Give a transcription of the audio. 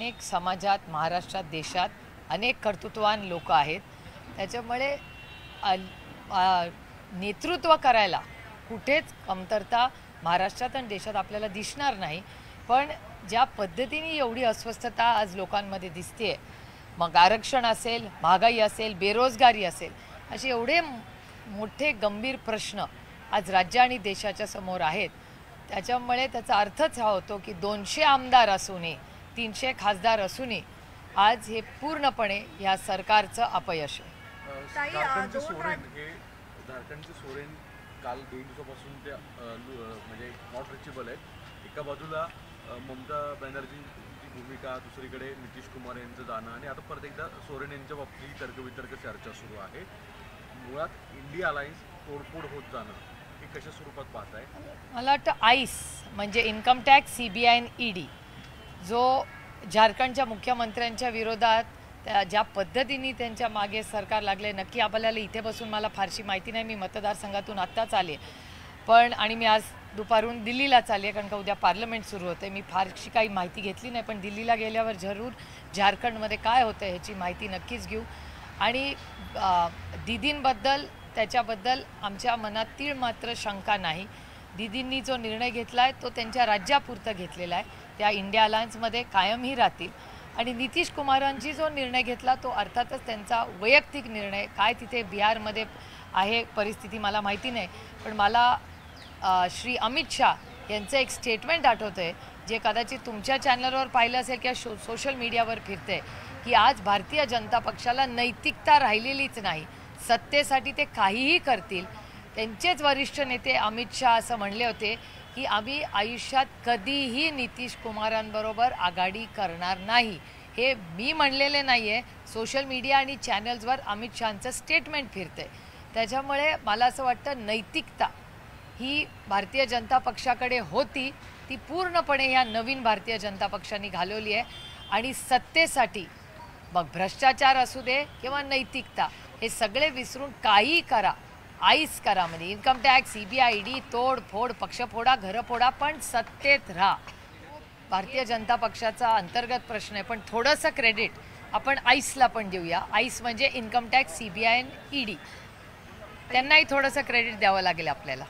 अनेक समाजात, महाराष्ट्रात, देशात अनेक कर्तृत्ववान लोक आहेत। त्याच्यामुळे नेतृत्व करायला कुठेच कमतरता महाराष्ट्रात आणि देशात आपल्याला दिसणार नाही। पण ज्या पद्धतीने एवढी अस्वस्थता आज लोकांमध्ये दिसते, मग आरक्षण असेल, महागाई असेल, बेरोजगारी असेल, असे एवढे मोठे गंभीर प्रश्न आज राज्य आणि देशाच्या समोर आहेत। त्याच्यामुळे त्याचा अर्थच हा होतो की 200 आमदार असूनही 300 खासदार असूनही आज हे पूर्णपणे या सरकारचं अपयश आहे। झारखंडचे सोरेन काल 2 दिवसापासून ते म्हणजे नॉट रिचेबल आहेत। एका बाजूला ममता बॅनर्जींची भूमिका, दुसरीकडे नितीश कुमार यांचं जाणं आणि आता परत एकदा सोरेन यांच्या बाबतीत तर्कवितर्क चर्चा सुरू आहे। मुळात इंडिया अलायन्स तोडफोड होत जाणं हे कशा स्वरूपात पाहताय? मला वाटतं आईस म्हणजे इन्कम टॅक्स, CBI आणि ED जो झारखंडच्या मुख्यमंत्र्यांच्या विरोधात ज्या पद्धतीने त्यांच्या मागे सरकार लागले, नक्की आपल्याला इथे बसून मला फारशी माहिती नाही, मी मतदारसंघातून आत्ताच आले, पण आणि मी आज दुपारून दिल्लीला चालले कारण का उद्या पार्लमेंट सुरू होते। मी फारशी काही माहिती घेतली नाही, पण दिल्लीला गेल्यावर जरूर झारखंडमध्ये काय होतं ह्याची माहिती नक्कीच घेऊ। आणि दीदींबद्दल त्याच्याबद्दल आमच्या मनात तीळ मात्र शंका नाही। दीदींनी जो निर्णय घेतला आहे तो त्यांच्या राज्यापुरता घेतलेला आहे, त्या इंडिया अलायन्समध्ये कायमही राहतील। आणि नितीश कुमारांची जो निर्णय घेतला तो अर्थातच त्यांचा वैयक्तिक निर्णय, काय तिथे बिहारमध्ये आहे परिस्थिती मला माहिती नाही, पण मला श्री अमित शाह यांचं एक स्टेटमेंट आठवतंय जे कदाचित तुमच्या चॅनलवर पाहिलं असेल किंवा सोशल मीडियावर फिरते की आज भारतीय जनता पक्षाला नैतिकता राहिलेलीच नाही, सत्तेसाठी ते काहीही करतील। त्यांचेच वरिष्ठ नेते अमित शाह असं म्हणले होते की आम्ही आयुष्यात कधीही नितीश कुमारांबरोबर आघाडी करणार नाही। हे मी म्हणलेले नाही आहे, सोशल मीडिया आणि चॅनल्सवर अमित शहांचं स्टेटमेंट फिरते। त्याच्यामुळे मला असं वाटतं नैतिकता ही भारतीय जनता पक्षाकडे होती, ती पूर्णपणे या नवीन भारतीय जनता पक्षाने घालवली आहे। आणि सत्तेसाठी मग भ्रष्टाचार असू दे किंवा नैतिकता हे सगळे विसरून काही करा, आईस करा, म्हणजे इन्कम टॅक्स, CBI, ED तोड फोड, पक्ष फोडा, घरं फोडा, पण सत्तेत राहा। भारतीय जनता पक्षाचा अंतर्गत प्रश्न आहे, पण थोडंसं क्रेडिट आपण आईसला पण देऊया। आईस म्हणजे इन्कम टॅक्स, CBI आणि ED, त्यांनाही थोडंसं क्रेडिट द्यावं लागेल आपल्याला।